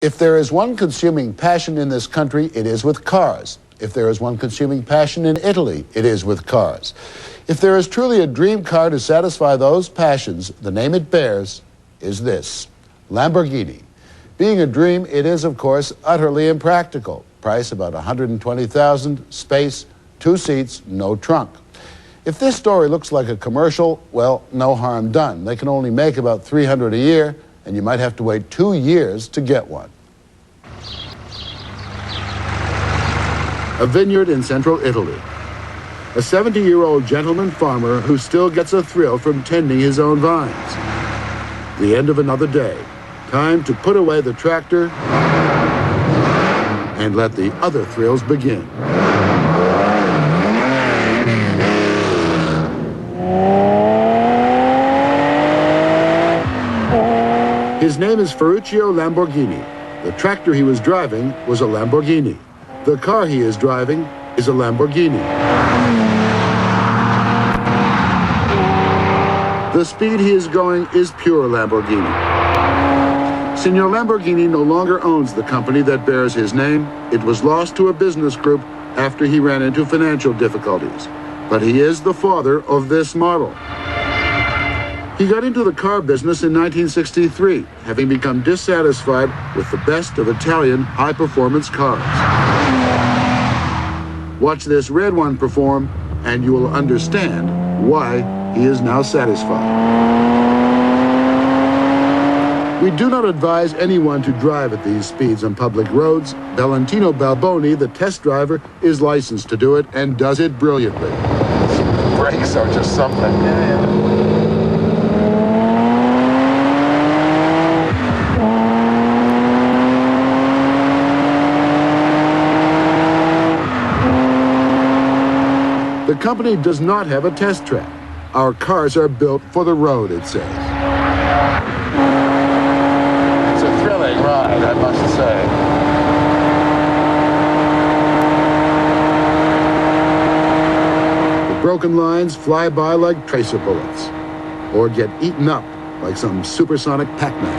If there is one consuming passion in this country, it is with cars. If there is one consuming passion in Italy, it is with cars. If there is truly a dream car to satisfy those passions, the name it bears is this: Lamborghini. Being a dream, it is, of course, utterly impractical. Price about $120,000, space, 2 seats, no trunk. If this story looks like a commercial, well, no harm done. They can only make about 300 a year, and you might have to wait 2 years to get one. A vineyard in central Italy. A 70-year-old gentleman farmer who still gets a thrill from tending his own vines. The end of another day. Time to put away the tractor and let the other thrills begin. His name is Ferruccio Lamborghini. The tractor he was driving was a Lamborghini. The car he is driving is a Lamborghini. The speed he is going is pure Lamborghini. Signor Lamborghini no longer owns the company that bears his name. It was lost to a business group after he ran into financial difficulties. But he is the father of this model. He got into the car business in 1963, having become dissatisfied with the best of Italian high-performance cars. Watch this red one perform, and you will understand why he is now satisfied. We do not advise anyone to drive at these speeds on public roads. Valentino Balboni, the test driver, is licensed to do it and does it brilliantly. Brakes are just something. The company does not have a test track. Our cars are built for the road, it says. It's a thrilling ride, I must say. The broken lines fly by like tracer bullets, or get eaten up like some supersonic Pac-Man.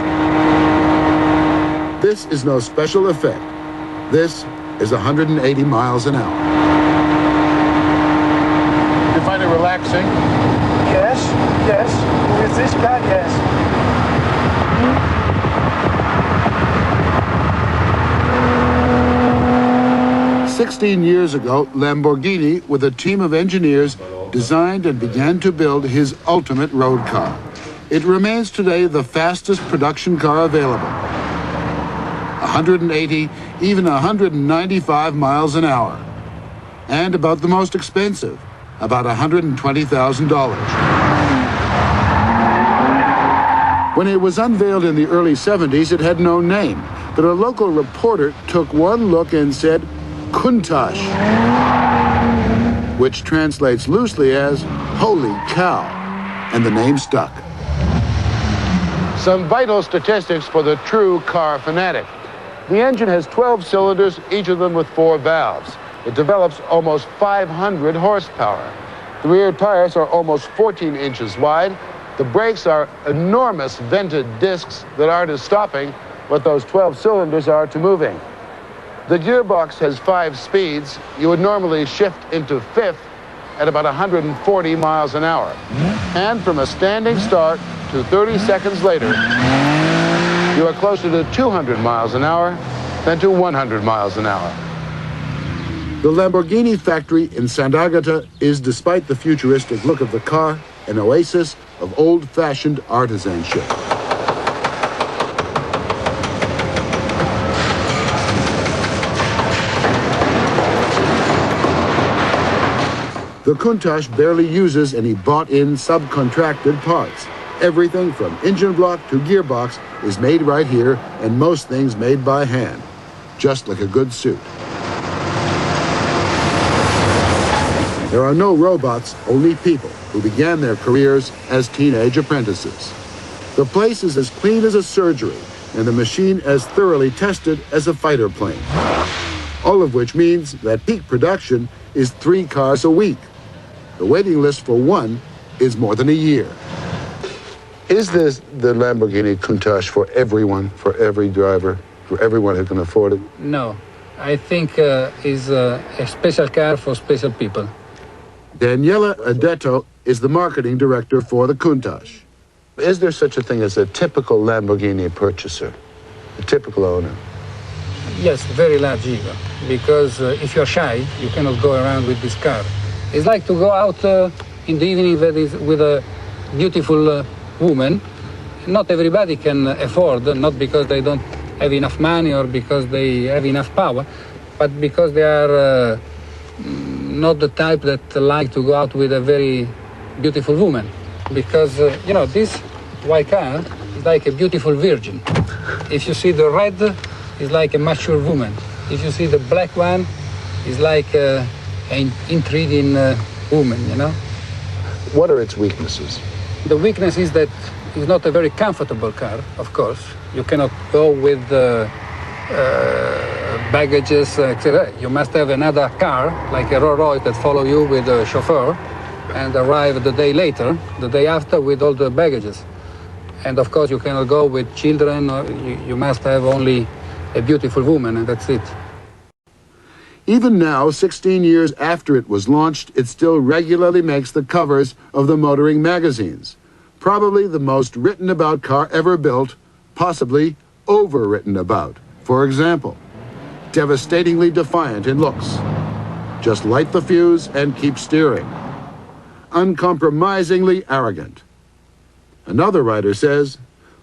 This is no special effect. This is 180 miles an hour. You find it relaxing? Yes, yes. With this car, yes. 16 years ago, Lamborghini, with a team of engineers, designed and began to build his ultimate road car. It remains today the fastest production car available. 180, even 195 miles an hour. And about the most expensive, about $120,000. When it was unveiled in the early 70s, it had no name, but a local reporter took one look and said, Countach, which translates loosely as, holy cow, and the name stuck. Some vital statistics for the true car fanatic. The engine has 12 cylinders, each of them with 4 valves. It develops almost 500 horsepower. The rear tires are almost 14 inches wide. The brakes are enormous vented discs that are to stopping what those 12 cylinders are to moving. The gearbox has 5 speeds. You would normally shift into 5th at about 140 miles an hour. And from a standing start to 30 seconds later, you are closer to 200 miles an hour than to 100 miles an hour. The Lamborghini factory in Sant'Agata is, despite the futuristic look of the car, an oasis of old-fashioned artisanship. The Countach barely uses any bought-in, subcontracted parts. Everything from engine block to gearbox is made right here, and most things made by hand, just like a good suit. There are no robots, only people who began their careers as teenage apprentices. The place is as clean as a surgery, and the machine as thoroughly tested as a fighter plane. All of which means that peak production is 3 cars a week. The waiting list for one is more than a year. Is this the Lamborghini Countach for everyone, for every driver? for everyone who can afford it? No, I think is a special car for special people. Daniela Adetto is the marketing director for the Countach. Is there such a thing as a typical Lamborghini purchaser, a typical owner? Yes, very large ego, because if you're shy, you cannot go around with this car. It's like to go out in the evening with a beautiful woman. Not everybody can afford, not because they don't have enough money or because they have enough power, but because they are not the type that like to go out with a very beautiful woman. Because, you know, this white car is like a beautiful virgin. If you see the red, it's like a mature woman. If you see the black one, it's like an intriguing woman, you know? What are its weaknesses? The weakness is that it's not a very comfortable car, of course. You cannot go with baggages, etc. You must have another car, like a Rolls Royce, that follow you with a chauffeur and arrive the day later, the day after, with all the baggages. And of course, you cannot go with children, or you must have only a beautiful woman, and that's it. Even now, 16 years after it was launched, it still regularly makes the covers of the motoring magazines. Probably the most written about car ever built, possibly overwritten about. For example, devastatingly defiant in looks. Just light the fuse and keep steering. Uncompromisingly arrogant. Another writer says,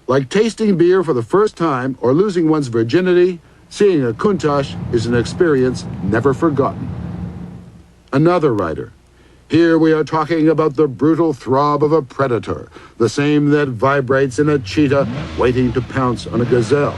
like tasting beer for the first time or losing one's virginity, seeing a Countach is an experience never forgotten. Another writer, here we are talking about the brutal throb of a predator, the same that vibrates in a cheetah waiting to pounce on a gazelle.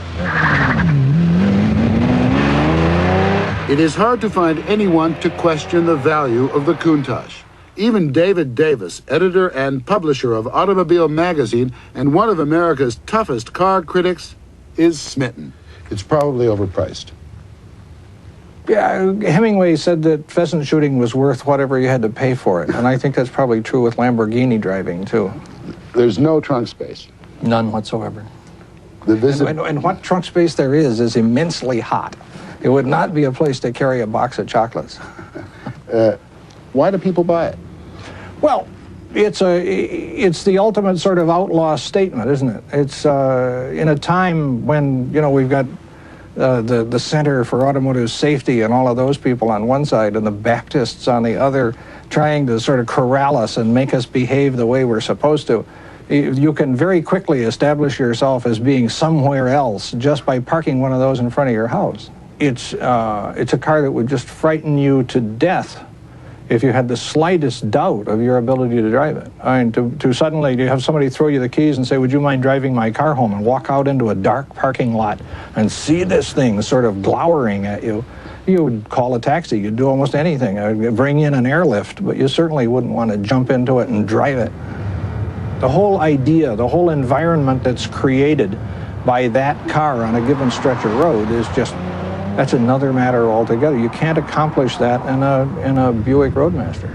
It is hard to find anyone to question the value of the Countach. Even David Davis, editor and publisher of Automobile Magazine and one of America's toughest car critics, is smitten. It's probably overpriced. Yeah, Hemingway said that pheasant shooting was worth whatever you had to pay for it, and I think that's probably true with Lamborghini driving, too. There's no trunk space. None whatsoever. And what trunk space there is immensely hot. It would not be a place to carry a box of chocolates. Why do people buy it? Well, it's the ultimate sort of outlaw statement, isn't it? It's in a time when, you know, we've got the Center for Automotive Safety and all of those people on one side and the Baptists on the other trying to sort of corral us and make us behave the way we're supposed to. You can very quickly establish yourself as being somewhere else just by parking one of those in front of your house. It's a car that would just frighten you to death if you had the slightest doubt of your ability to drive it. I mean, to suddenly you have somebody throw you the keys and say, would you mind driving my car home, and walk out into a dark parking lot and see this thing sort of glowering at you. You would call a taxi, you'd do almost anything. Bring in an airlift, but you certainly wouldn't want to jump into it and drive it. The whole idea, the whole environment that's created by that car on a given stretch of road is just, that's another matter altogether. You can't accomplish that in a Buick Roadmaster.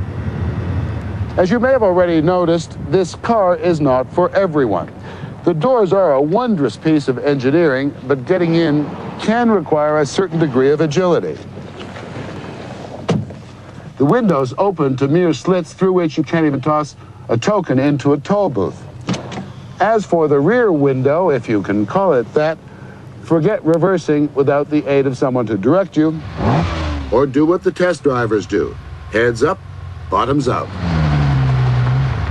As you may have already noticed, this car is not for everyone. The doors are a wondrous piece of engineering, but getting in can require a certain degree of agility. The windows open to mere slits through which you can't even toss a token into a toll booth. As for the rear window, if you can call it that, forget reversing without the aid of someone to direct you, or do what the test drivers do. Heads up, bottoms out.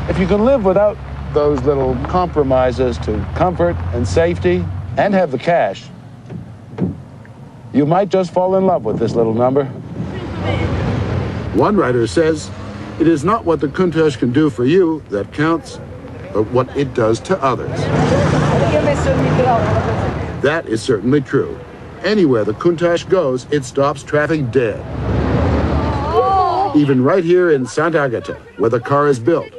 If you can live without those little compromises to comfort and safety, and have the cash, you might just fall in love with this little number. One writer says, it is not what the Countach can do for you that counts, but what it does to others. That is certainly true. Anywhere the Countach goes, it stops traffic dead. Even right here in Sant'Agata, where the car is built,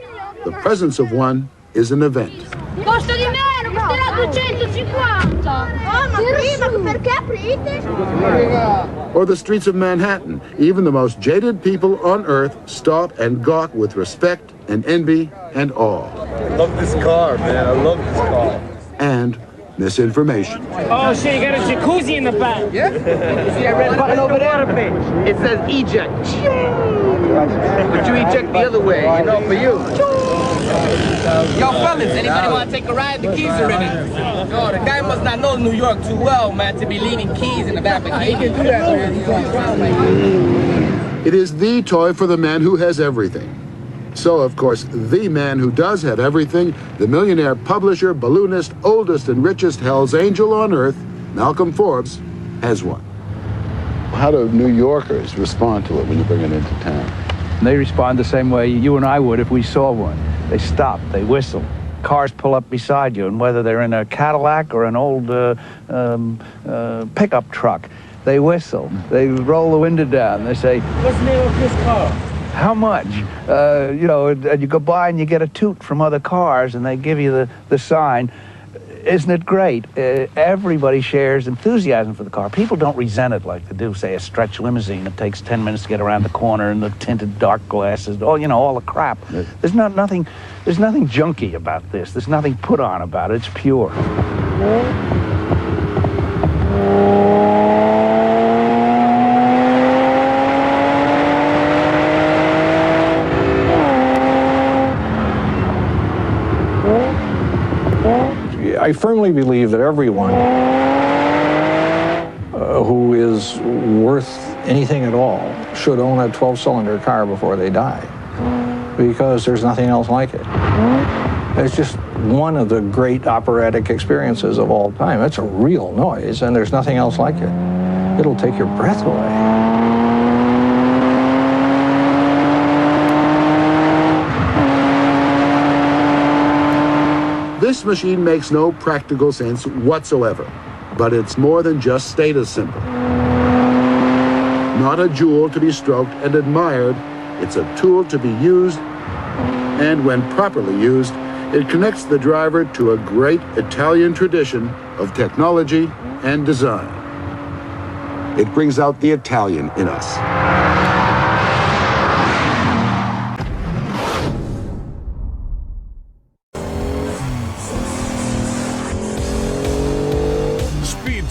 the presence of one is an event. Costa di meno, costerà 250. Ma prima, perché aprite? Or the streets of Manhattan, even the most jaded people on earth stop and gawk with respect and envy and awe. I love this car, man. I love this car. And misinformation. Oh shit, you got a jacuzzi in the back. Yeah? See that red button over there? It says eject. But you eject the other way, you know, for you. Yo, fellas, anybody want to take a ride? The keys are in it. Yo, the guy must not know New York too well, man, to be leaving keys in the back. But he can do that, man. It is the toy for the man who has everything. So, of course, the man who does have everything, the millionaire publisher, balloonist, oldest and richest Hell's Angel on earth, Malcolm Forbes, has one. How do New Yorkers respond to it when you bring it into town? They respond the same way you and I would if we saw one. They stop, they whistle. Cars pull up beside you, and whether they're in a Cadillac or an old pickup truck, they whistle. They roll the window down. They say, What's the name of this car? how much? You know, and you go by and you get a toot from other cars, and they give you the sign. Isn't it great? Everybody shares enthusiasm for the car. People don't resent it like they do, say, a stretch limousine that takes 10 minutes to get around the corner, and the tinted dark glasses, all, you know, all the crap. There's nothing junky about this. There's nothing put on about it. It's pure. I firmly believe that everyone who is worth anything at all should own a 12-cylinder car before they die, because there's nothing else like it. It's just one of the great operatic experiences of all time. It's a real noise, and there's nothing else like it. It'll take your breath away. This machine makes no practical sense whatsoever, but it's more than just status symbol. Not a jewel to be stroked and admired, it's a tool to be used, and when properly used, it connects the driver to a great Italian tradition of technology and design. It brings out the Italian in us.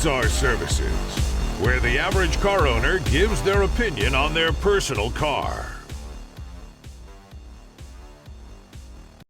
Our services, where the average car owner gives their opinion on their personal car.